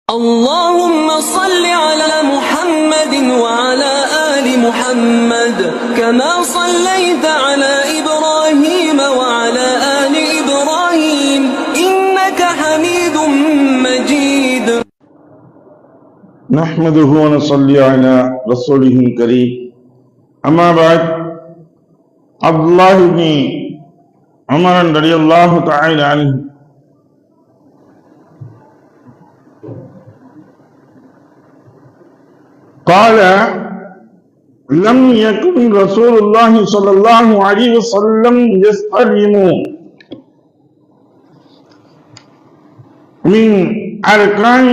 اللهم صل على محمد وعلى آل محمد كما صليت على إبراهيم وعلى آل إبراهيم إنك حميد مجيد. نحمده ونصلي على رسوله الكريم. أما بعد، عبد الله بن عمر رضي الله تعالى عنه قال: لم يكن رسول الله صلى الله عليه وسلم يستلم من أركان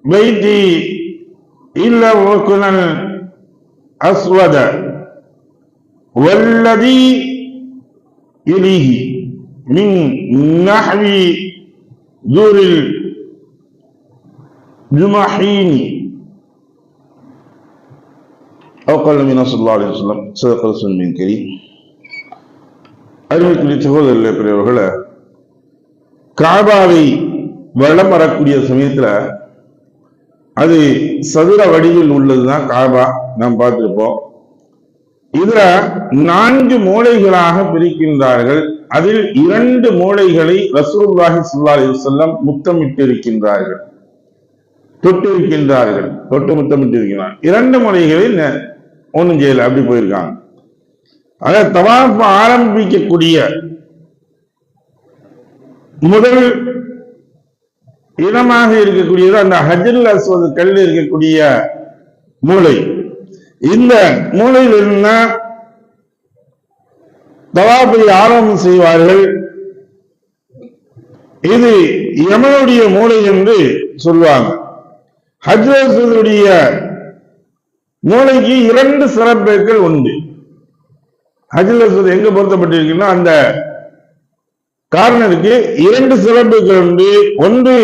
بيتي إلا الركن الأسود والذي يليه من نحو دور الجمحين أو قال النبي صلى الله عليه وسلم صدق رسول من كريم. அருமைக்குரிய சகோதரர்களே, பெரியவர்களே, காபாவை வலம் வரக்கூடிய சமயத்துல அது சதுர வடிவில் உள்ளதுதான் காபா. நாம் பார்த்திருப்போம். இதுல 4 மூலைகளாக பிரிக்கின்றார்கள். அதில் 2 மூலைகளை ரசூலுல்லாஹி ஸல்லல்லாஹு அலைஹி வஸல்லம் முத்தமிட்டிருக்கின்றார்கள், தொட்டிருக்கின்றார்கள், முத்தமிட்டிருக்கிறார்கள். 2 மூலைகளில் ஒன்றும் செய்யல, அப்படி போயிருக்காங்க. அத தவாஃப் ஆரம்பிக்கக்கூடிய முதல் இடமாக இருக்கக்கூடியது அந்த ஹஜ்ருல் அஸ்வத் கல் இருக்கக்கூடிய மூலை. இந்த மூலையில் என்ன தவாஃபை ஆரம்பம் செய்வார்கள். இது யமனுடைய மூலை என்று சொல்லுவாங்க. ஹஜ்ருல் அஸ்வதுடைய மூளைக்கு 2 சிறப்புகள் உண்டு. ஹஜ்ருல் அஸ்வத் எங்க பொருத்தப்பட்டிருக்குன்னா அந்த காரணத்துக்கு 2 சிறப்புகள் உண்டு. ஒன்று,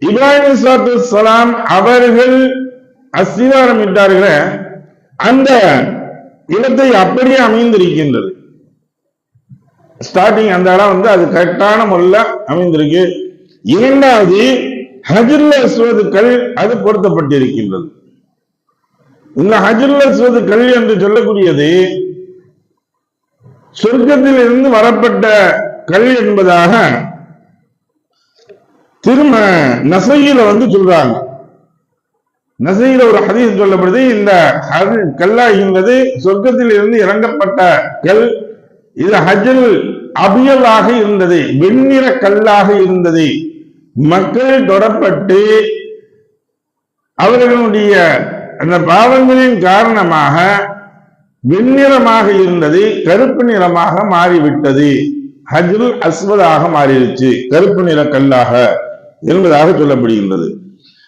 இப்ராஹிம் அலைஹிஸ்ஸலாத்து வஸ்ஸலாம் அவர்கள் அஸ்திவாரம் இட்டார்கள், அந்த இடத்தை அப்படியே அமைந்திருக்கின்றது. ஸ்டார்டிங் அந்த இடம் அது கரெக்டான முறையில் அமைந்திருக்கு. இரண்டாவது, ஹஜ்ருல் அஸ்வத் கல் அது பொருத்தப்பட்டிருக்கின்றது. இந்த ஹஜ்ருல் அஸ்வத் கல் என்று சொல்லக்கூடியது சொர்க்கத்தில் இருந்து வரப்பட்ட கல் என்பதாக நசையில சொல்றாங்க. நசையில ஒரு ஹதீஸ் சொல்லப்படுது. இந்த கல்லாகின்றது சொர்க்கத்தில் இருந்து இறங்கப்பட்ட கல். இது ஹஜ்ருல் அபியலாக இருந்தது, வெண்ணிற கல்லாக இருந்தது. மக்கள் தொடப்பட்டு அவர்களுடைய அந்த பாவங்களின் காரணமாக வெண்ணிறமாக இருந்தது, கருப்பு நிறமாக மாறிவிட்டது. ஹஜ்ருல் அஸ்வதாக மாறிடுச்சு, கருப்பு நிற கல்லாக என்பதாக சொல்லப்படுகின்றது.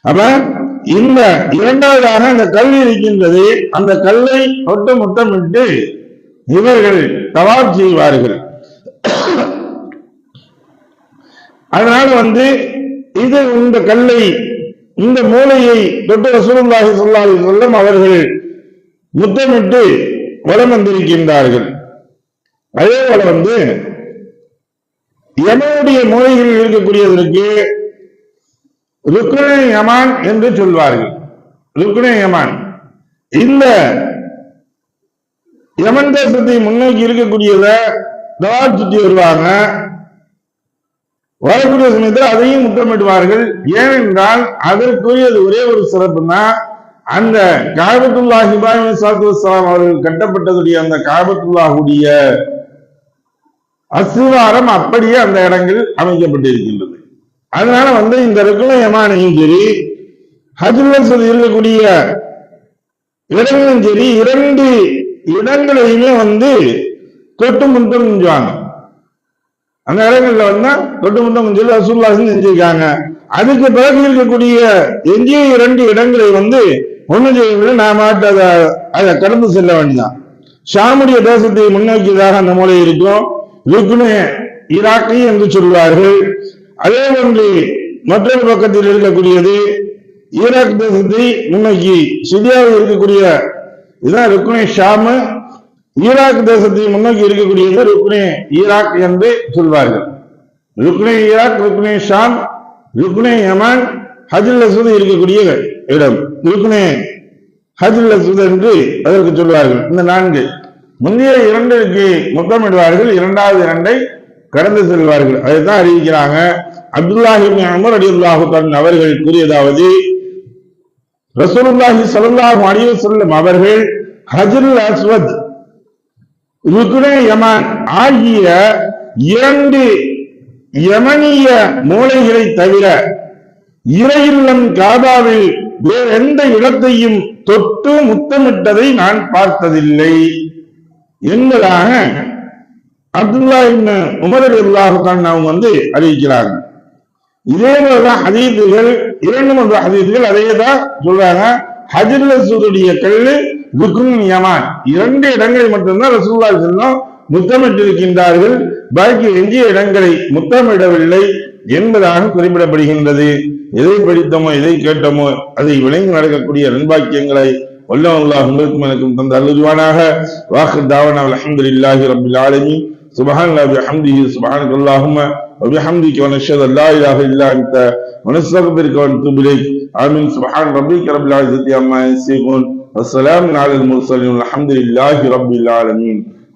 அப்ப இந்த இரண்டாவதாக அந்த கல் இருக்கின்றது. அந்த கல்லை தொட்டு முத்தமிட்டு இவர்கள் தவாப் செய்வார்கள். அதனால இது இந்த கல்லை, இந்த மூலையை தொட்டு ரசூலுல்லாஹி ஸல்லல்லாஹு அலைஹி வஸல்லம் அவர்கள் முத்தமிட்டு வலம் வந்திருக்கின்றார்கள். அதே போல யமனுடைய மூலைகளில் இருக்கக்கூடியதற்கு ருக்னே யமான் என்று சொல்வார்கள். ருக்னே யமான் இந்த யமன் தேசத்தை முன்னோக்கி இருக்கக்கூடியத தவாப் சுற்றி வருவாங்க. வரக்கூடிய சமயத்தில் அதையும் முத்தமிடுவார்கள். ஏனென்றால் அதற்குரியது ஒரே ஒரு சிறப்புனா, அந்த காபத்துல்லாஹ் இப்ராஹிம் அலைஹிஸ்ஸலாத்து வஸ்ஸலாம் அவர்கள் கட்டப்பட்டதுடைய அந்த காபத்துல்லாஹுடைய அஸ்திவாரம் அப்படியே அந்த இடங்கள் அமைக்கப்பட்டிருக்கின்றது. அதனால இந்த ருக்னே யமானையும் சரி, ஹஜ்ருல் அஸ்வத் இருக்கக்கூடிய இடங்களும் சரி, 2 இடங்களையுமே தொட்டு முத்தம் செஞ்சுவாங்க. அந்த இடங்கள்ல தொட்டு முத்தம் சொல்லி ரசூலுல்லாஹி செஞ்சிருக்காங்க. அதுக்கு பிறகு இருக்கக்கூடிய எஞ்சிய 2 இடங்களை ஒண்ணு செய்யவில்லை, நாம அதை கடந்து செல்ல வேண்டியதான். ஷாமுடைய தேசத்தை முன்னோக்கியதாக அந்த மூலை இருக்கும். ருக்னே ஈராக்கி என்று சொல்வார்கள். அதே போன்று மற்றொரு பக்கத்தில் இருக்கக்கூடியது ஈராக் தேசத்தை முன்னோக்கி சிரியாவில் இருக்கக்கூடிய இதுதான் ருக்னே ஷாமு. ஈராக் தேசத்தை முன்னோக்கி இருக்கக்கூடியது ருக்னே ஈராக் என்று சொல்வார்கள். ருக்னே ஈராக், ருக்னே ஷாம் ருக்னே யமான் ஹஜ்ருல் அஸ்வத் இருக்கக்கூடிய இடம். ருக்னே ஹஜ்ருல் அஸ்வத் என்று அதற்கு சொல்வார்கள். இந்த 4 முந்தைய 2க்கு முத்தமிடுவார்கள், 2வது 2ஐ கடந்து செல்வார்கள். அதைத்தான் அறிவிக்கிறாங்க. அப்துல்லாஹி இப்னு உமர் ரலியல்லாஹு தஆலா அவர்கள் கூறியதாவது, ரசூலுல்லாஹி ஸல்லல்லாஹு அலைஹி வஸல்லம் அவர்கள் ஹஜ்ருல் அஸ்வத், ருக்னே யமான் ஆகிய 2 யமனிய மூலைகளை தவிர இறையில்லம் காபாவில் வேறு எந்த இடத்தையும் தொட்டு முத்தமிட்டதை நான் பார்த்ததில்லை என்பதாக அப்துல்லா இப்னு உமர் ரலியல்லாஹு தஆலா அவங்க அறிவிக்கிறாங்க. இதே போலதான் ஹதீதுகள் 2-3 ஹதீதுகள் அதே தான் சொல்றாங்க. ஹஜ்ருல் அஸ்வதுடைய கல்லு ருக்னுல் யமான் 2 இடங்களை மட்டும்தான் ரசூலுல்லாஹி ஸல்லல்லாஹு அலைஹி வஸல்லம் முத்தமிட்டிருக்கின்றார்கள், பாக்கி எஞ்சிய இடங்களை முத்தமிடவில்லை என்பதாக குறிப்பிடப்படுகின்றது. எதை படித்தோமோ எதை கேட்டோமோ அதை விளங்கி நடக்கக்கூடிய நன்பாக்கியங்களை வல்லல்லாஹு உங்களுக்கும் எனக்கும் தந்த அருள்வானாக. வாஹிர் தாவனா அல்ஹம்துலில்லாஹி ரப்பில் ஆலமீன். சுப்ஹானல்லாஹி வபிஹம்திஹி சுப்ஹானக்கல்லாஹும்ம வபிஹம்திக வனஷ்ஹது அல்லா இலாஹ இல்லா அன்த வனஸ்தக்பிருக வனதூபு இலைக். ஆமீன். சுப்ஹான ரப்பிக ரப்பில் இஸ்ஸத்தி அம்மா யசிஃபூன் வஸ்ஸலாமு அலல் முர்ஸலீன் வல்ஹம்துலில்லாஹி ரப்பில் ஆலமீன்.